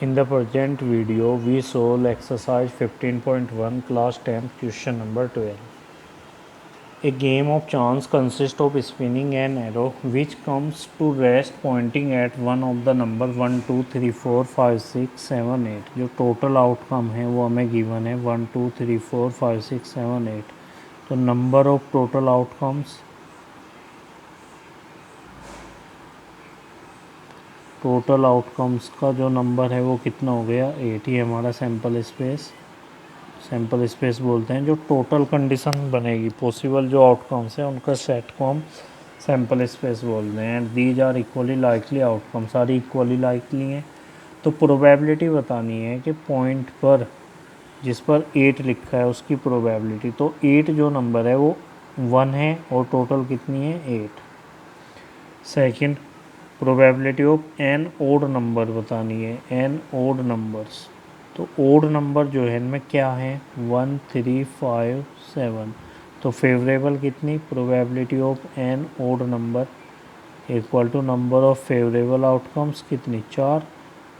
In the present video, we solve exercise 15.1 class 10 question number 12. A game of chance consists of spinning an arrow which comes to rest pointing at one of the number 1, 2, 3, 4, 5, 6, 7, 8. जो total outcome है वो हमें given है 1, 2, 3, 4, 5, 6, 7, 8. तो number of total outcomes का जो number है वो कितना हो गया 8 ही हमारा सैम्पल स्पेस बोलते हैं। जो टोटल कंडीशन बनेगी पॉसिबल जो आउटकम्स हैं उनका सेट को हम सैम्पल स्पेस बोलते हैं। And these are equally likely outcome, सारी इक्वली लाइकली हैं। तो प्रोबेबिलिटी बतानी है कि पॉइंट पर जिस पर 8 लिखा है उसकी प्रोबेबिलिटी, तो 8 जो नंबर है वो 1 है और टोटल कितनी है 8। Second, probability of an odd number बतानी है, एन ओड नंबर्स। तो ओड नंबर जो है इनमें क्या है 1, 3, 5, 7। तो फेवरेबल कितनी, probability of an odd number equal to number of favourable outcomes कितनी 4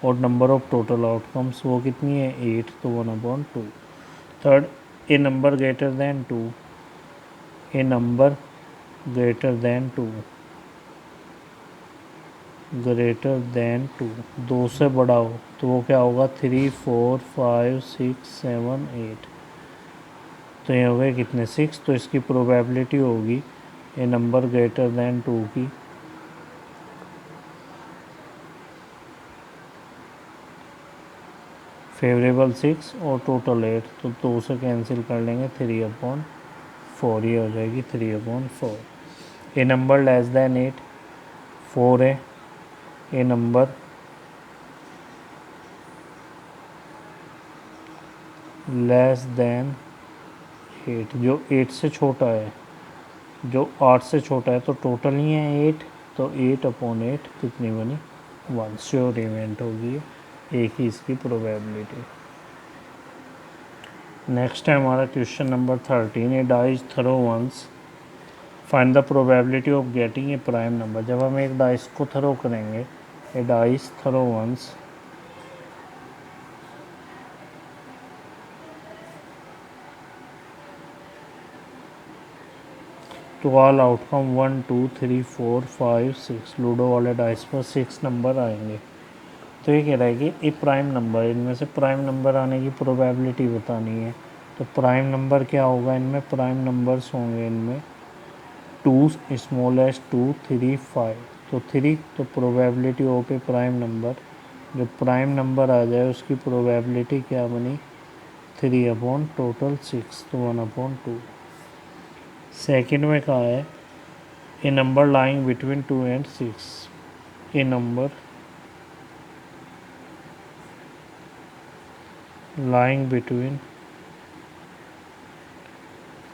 और नंबर ऑफ टोटल आउटकम्स वो कितनी है 8, तो 1/2। Third, a number greater than 2, a number greater than 2 greater than 2, 2 से बड़ा हो तो वो क्या होगा 3, 4, 5, 6, 7, 8। तो ये हो गए कितने 6। तो इसकी प्रोबेबिलिटी होगी ए नंबर ग्रेटर देन 2 की फेवरेबल 6 और टोटल 8। तो 2 से कैंसिल कर लेंगे 3/4, ये हो जाएगी 3/4। ए नंबर लेस देन 8 4 है, ए नंबर लेस देन 8 जो 8 से छोटा है, जो 8 से छोटा है तो टोटल ही है 8, तो 8/8 कितनी बनी 1। श्योर इवेंट होगी, एक ही इसकी प्रोबेबिलिटी। नेक्स्ट है हमारा question number 13। A dice throw once, find the probability of getting a prime number. जब हम एक डाइस को थ्रो करेंगे, ए डाइस थ्रो वंस तो ऑल आउटकम 1, 2, 3, 4, 5, 6। लूडो वाले डाइस पर 6 नंबर आएंगे। तो ये कह रहा है कि ए प्राइम नंबर, इनमें से प्राइम नंबर आने की प्रोबेबिलिटी बतानी है। तो प्राइम नंबर क्या होगा, इनमें प्राइम नंबर्स होंगे इनमें 2 स्मॉलेस्ट 2, 3, 5। तो 3, तो probability of A prime number, जो प्राइम नंबर आ जाए उसकी प्रोबेबिलिटी क्या बनी 3 टोटल 6, तो 1/2। सेकेंड में कहा है a number lying between 2 and 6, a number lying between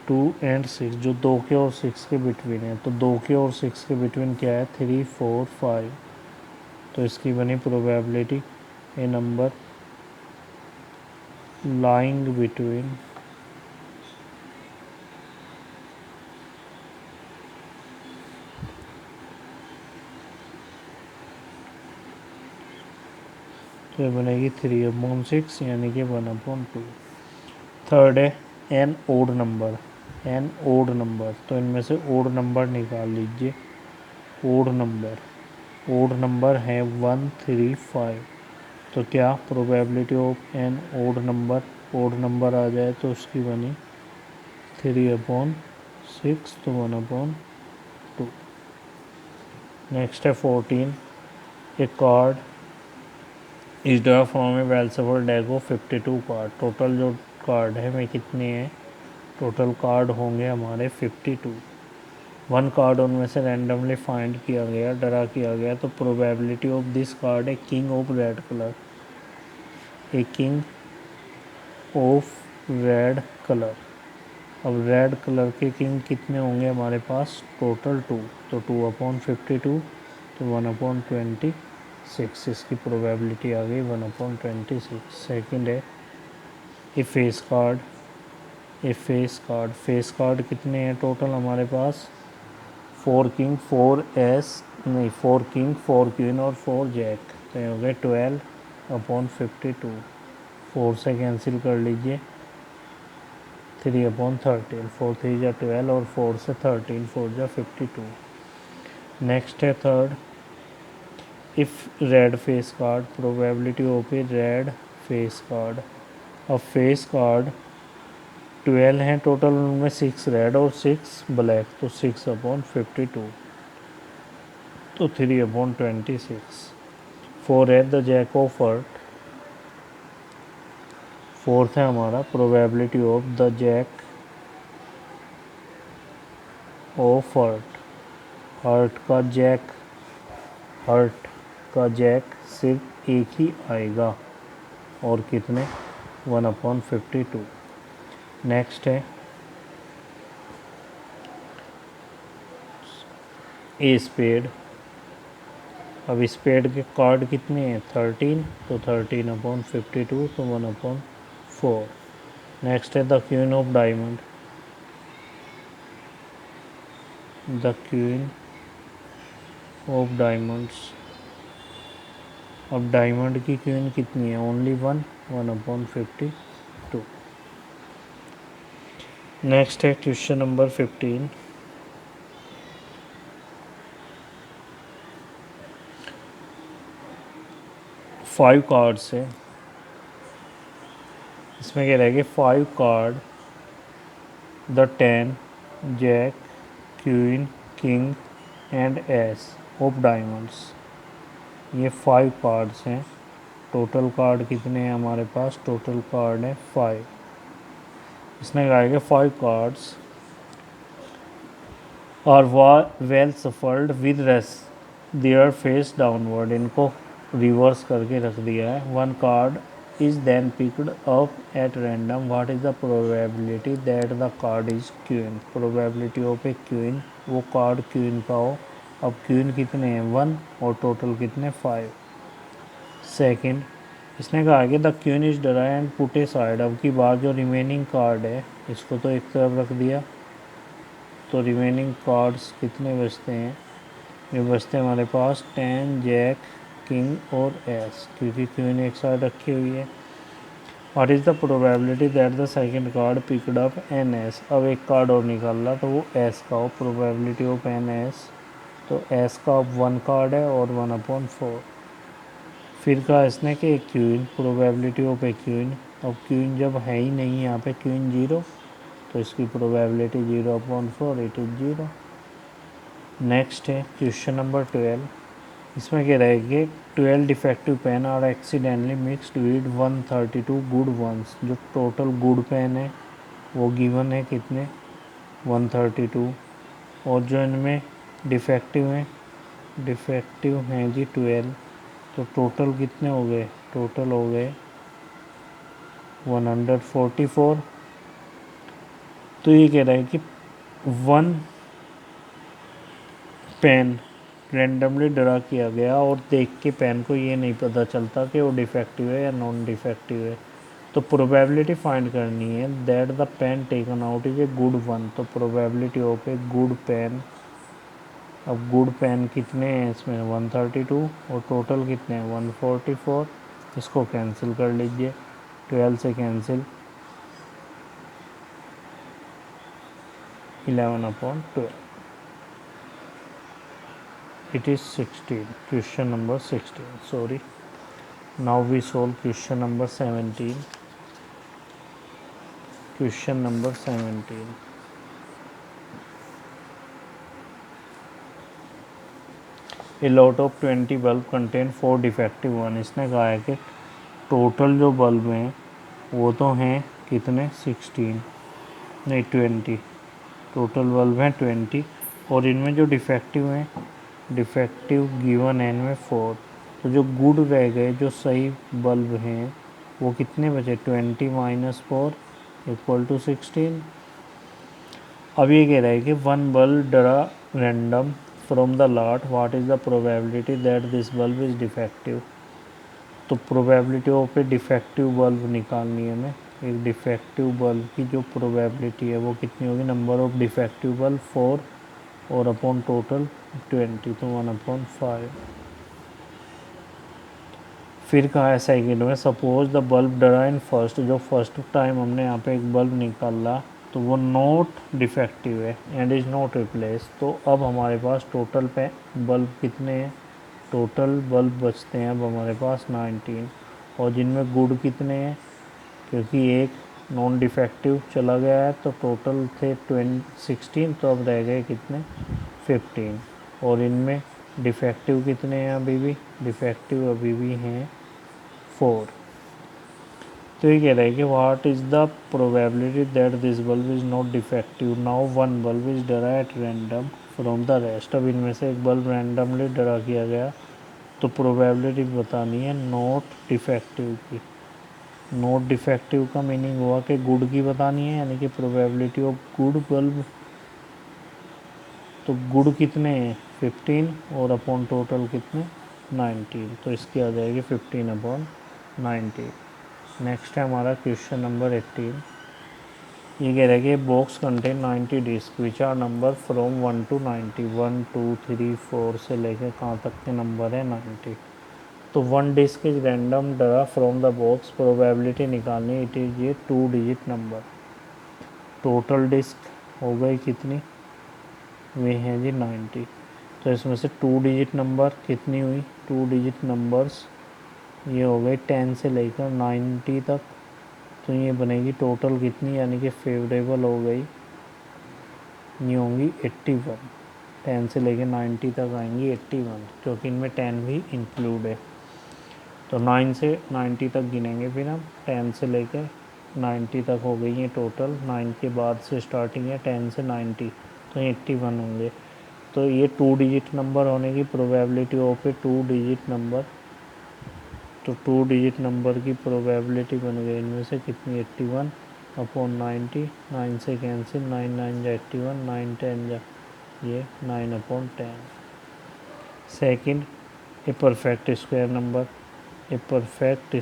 2 and 6, जो 2 के और 6 के बिटवीन है। तो 2 के और 6 के बिटवीन क्या है 3, 4, 5। तो इसकी बनी probability a number lying between तो ये बनेगी 3/6 यानी कि 1/2। थर्ड है an odd number, an odd number. तो इनमें से ओड नंबर निकाल लीजिए। ओड नंबर है 1, 3, 5। तो क्या probability of an odd number आ जाए तो उसकी बनी 3/6, तो 1/2। नेक्स्ट है 14। ए कार्ड इस ड्रा फ्रॉम ए वेल सफल डेक ऑफ 52 कार्ड। टोटल जो कार्ड है में कितने हैं, टोटल कार्ड होंगे हमारे 52। 1 कार्ड उनमें से रैंडमली फाइंड किया गया, ड्रा किया गया। तो प्रोबेबिलिटी ऑफ दिस कार्ड है king of red colour, a king of red colour. अब रेड कलर के किंग कितने होंगे हमारे पास, टोटल 2, तो 2/52, तो 1/26। इसकी प्रोबेबिलिटी आ गई 1/26। सेकंड है ए फेस कार्ड, फेस कार्ड कितने हैं टोटल हमारे पास 4 किंग 4 एस नहीं 4 किंग 4 क्वीन और 4 जैक। तो ये हो गए 12। अपॉन 52, 4 से कैंसिल कर लीजिए, 3 अपॉन 13, 4 3 जा 12 और 4 से 13, 4 जा 52। नेक्स्ट है third, if red face card, probability of A red face card. अब फेस कार्ड 12 हैं टोटल, उनमें 6 रेड और 6 ब्लैक, तो 6 अपॉन 52, तो 3 अपॉन 26। 4 है the jack of heart, fourth है हमारा probability of the jack of heart. Heart का जैक सिर्फ एक ही आएगा, और कितने, 1 अपॉन 52। नेक्स्ट है ए स्पेड। अब स्पेड के कार्ड कितने हैं, 13, तो 13 अपॉन 52, तो 1 अपॉन 4। नेक्स्ट है the queen of diamond, the queen of diamonds. अब डायमंड की क्वीन कितनी है, ओनली 1 अपॉन 52। नेक्स्ट है क्वेश्चन नंबर 15। 5 कार्ड्स है, इसमें क्या रहेगा, 5 card the 10 jack queen king and ace of diamonds. ये 5 कार्ड्स हैं। टोटल कार्ड कितने हैं हमारे पास, टोटल कार्ड है 5। इसने कहा कि 5 cards are well shuffled with rest their face downward. इनको रिवर्स करके रख दिया है। 1 card is then picked up at random, what is the probability that the card is queen. Probability of a queen, वो कार्ड क्वीन का हो। अब queen कितने हैं, 1, और टोटल कितने, 5। सेकंड, इसने कहा कि the queen is draw and put A side. अब की बार जो रिमेनिंग कार्ड है इसको तो एक तरफ रख दिया, तो रिमेनिंग कार्ड्स कितने बचते हैं, ये बचते हैं हमारे पास 10 जैक किंग और एस, क्योंकि क्वीन एक साइड रखी हुई है। What is the probability that the second card picked up an S. अब एक कार्ड और निकाल रहा, तो वो एस का हो। प्रोबेबिलिटी ऑफ एन एस, तो एस का 1 कार्ड है और 1 अपॉन 4। फिर कहा इसने कि एक queen, probability of a queen. अब क्वीन जब है ही नहीं यहाँ पे, क्वीन 0, तो इसकी probability 0 upon 4, it is 0। Next है क्वेश्चन नंबर 12। इसमें क्या रहेगी, 12 defective pen are accidentally mixed with 132 good ones. जो टोटल गुड पेन है वो गिवन है कितने, 132, और जो इनमें डिफेक्टिव हैं जी 12, तो टोटल कितने हो गए, टोटल हो गए 144। तो ये कह रहा है कि 1 पेन रैंडमली ड्रा किया गया, और देख के पेन को ये नहीं पता चलता कि वो डिफेक्टिव है या नॉन डिफेक्टिव है। तो प्रोबेबिलिटी फाइंड करनी है that the pen taken out is a good one. तो probability of a good pen, अब गुड पेन कितने हैं इसमें, 132, और टोटल कितने हैं, 144। इसको कैंसिल कर लीजिए, 12 से cancel, 11 upon 12, it is 16, question number 16, sorry. Now we solve question number 17. Question number 17. A lot of 20 bulb contain 4 defective one। इसने कहा है कि टोटल जो बल्ब हैं वो तो हैं कितने, 16 नहीं 20, टोटल बल्ब हैं 20, और इनमें जो डिफेक्टिव हैं, डिफेक्टिव गिवन है इनमें 4। तो जो गुड रह गए, जो सही बल्ब हैं, वो कितने बचे, 20 माइनस 4 इक्वल टू 16। अब ये कह रहा है कि 1 bulb draw random from the lot, what is the probability that this bulb is defective. तो probability of a defective bulb निकालनी है हमें। एक डिफेक्टिव बल्ब की जो प्रोबेबिलिटी है वो कितनी होगी, नंबर ऑफ डिफेक्टिव बल्ब 4 और अपॉन टोटल 20, तो 1 अपॉन 5। फिर कहा है सेकंड में, सपोज द बल्ब डरा इन फर्स्ट, जो फर्स्ट टाइम हमने यहाँ पे एक बल्ब निकाला तो वो नॉट डिफेक्टिव है एंड इज़ नॉट रिप्लेस। तो अब हमारे पास टोटल पे बल्ब कितने हैं, टोटल बल्ब बचते हैं अब हमारे पास 19, और जिनमें गुड कितने हैं, क्योंकि एक नॉन डिफेक्टिव चला गया है तो टोटल थे 16, तो अब रह गए कितने 15, और इनमें डिफेक्टिव कितने हैं, अभी भी डिफेक्टिव अभी भी हैं 4। तो ये कह रहा है कि what is the probability that this bulb is not defective, now one bulb is drawn at random from the rest. अब इनमें से एक बल्ब रैंडमली डरा किया गया तो प्रोबेबिलिटी बतानी है नॉट डिफेक्टिव की। नॉट डिफेक्टिव का मीनिंग हुआ कि गुड की बतानी है, यानी कि प्रोबेबिलिटी ऑफ गुड बल्ब। तो गुड कितने हैं 15 और अपॉन टोटल कितने 19, तो इसकी आ जाएगी 15/19। नेक्स्ट है हमारा क्वेश्चन नंबर 18। ये कह रहा है कि box contain 90 disc which are number from 1 to 90, 1 2 3 4 से लेकर कहाँ तक के नंबर है 90। तो 1 डिस्क इज रैंडम डरा फ्रॉम द बॉक्स, प्रोबेबिलिटी निकालनी, इट इज ये 2 डिजिट नंबर। टोटल डिस्क हो गई कितनी, वे हैं जी 90। तो इसमें से 2 डिजिट नंबर कितनी हुई, 2 डिजिट नंबर्स ये हो गई 10 से लेकर 90 तक। तो ये बनेगी टोटल कितनी, यानी कि फेवरेबल हो गई, ये होंगी 81। 10 से लेकर 90 तक आएंगी 81, क्योंकि इनमें 10 भी इंक्लूड है। तो 9 से 90 तक गिनेंगे फिर हम, 10 से लेकर 90 तक हो गई है टोटल, 9 के बाद से स्टार्टिंग है 10 से 90, तो 81 होंगे। तो ये 2 डिजिट नंबर होने की probability of A 2 digit number, तो 2 डिजिट नंबर की प्रोबेबिलिटी बन गई इनमें से कितनी 81/90, 9 से कैंसिल, 9 9 जा 81, 9 10 जा ये 9/10। Second, a perfect square number, a perfect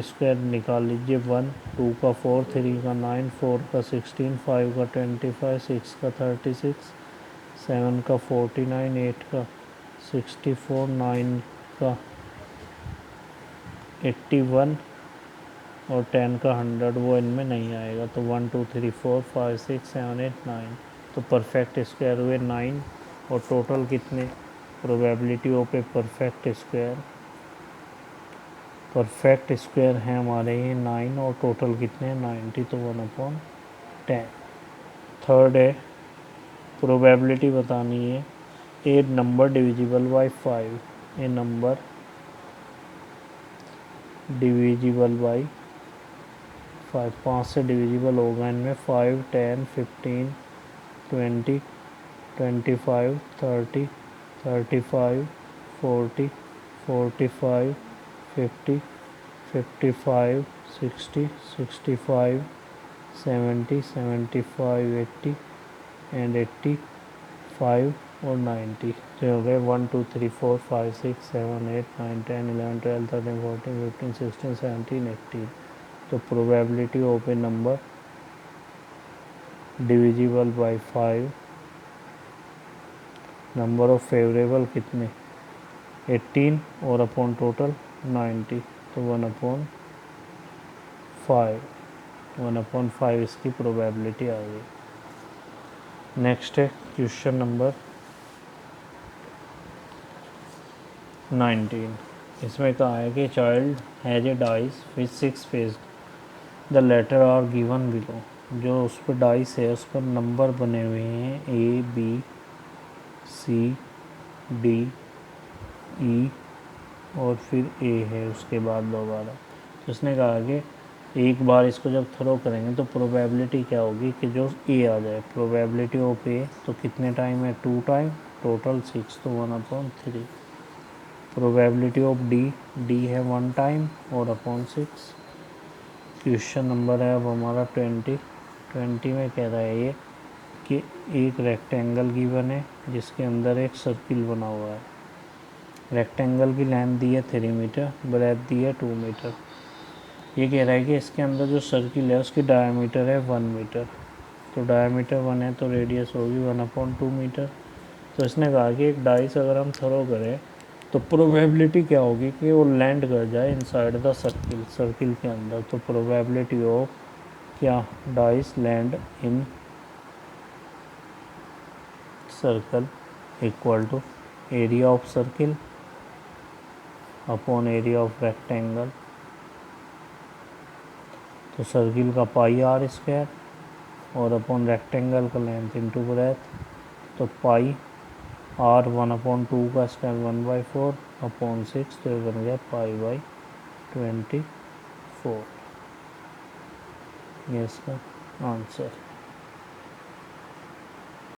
square निकाल लीजिए। 1 2 का 4, 3 का 9, 4 का 16, 5 का 25, 6 का 36, 7 का 49, 8 का 64, 9 का 81 और 10 का 100, वो इनमें नहीं आएगा। तो 1 2 3 4 5 6 7 8 9, तो परफेक्ट स्क्वायर हुए 9, और टोटल कितने, probability of a perfect square हैं हमारे ये 9, और टोटल कितने 90, तो 1/10। थर्ड है, प्रोबेबिलिटी बतानी है, a number divisible by 5, a number divisible by 5, 5 से डिविजिबल होगा इनमें 5 10 15 20 25 30 35 40 45 50 55 60 65 70 75 80 एंड 85 और 90। तो हो गए 1 2 3 4 5 6 7 8 9 10 11 12 13 14 15 16 17 18। तो probability of A number divisible by 5, number of favourable कितने 18 और अपॉन टोटल 90, तो 1/5, 1/5 इसकी प्रोबेबिलिटी आ गई। नेक्स्ट है क्वेश्चन नंबर 19। इसमें कहा है कि child has a dice with 6 face, the letter are given below. जो उस पर डाइस है उस पर नंबर बने हुए हैं A B C D E और फिर A है उसके बाद दोबारा। तो उसने कहा कि एक बार इसको जब थ्रो करेंगे तो प्रोबेबिलिटी क्या होगी कि जो A आ जाए, प्रोबेबिलिटी ऑफ A तो कितने टाइम है 2 टाइम, टोटल 6, तो 1/3। प्रोबेबिलिटी ऑफ D है 1 टाइम और अपॉन 6। क्वेश्चन नंबर है अब हमारा 20 में कह रहा है ये कि एक रेक्टेंगल गिवन है जिसके अंदर एक सर्किल बना हुआ है। रेक्टेंगल की लेंथ दी है 3 मीटर, ब्रेथ दी है 2 मीटर। ये कह रहा है कि इसके अंदर जो सर्किल है उसकी डायमीटर है 1 मीटर। तो डायमीटर 1 है तो रेडियस होगी 1/2 मीटर। तो इसने कहा कि एक डाइस अगर हम थ्रो करें तो तो प्रोबेबिलिटी क्या होगी कि वो लैंड कर जाए इनसाइड द सर्किल, सर्किल के अंदर। तो प्रोबेबिलिटी ऑफ क्या, dice land in circle equal to area of circle upon area of rectangle. तो सर्किल का पाई आर स्क्वायर और अपॉन रेक्टेंगल का लेंथ इंटू ब्रेथ। तो पाई आर 1/2 का स्क्वायर 1/4 अपॉन 6, तो ये बन गया π/24। ये इसका आंसर।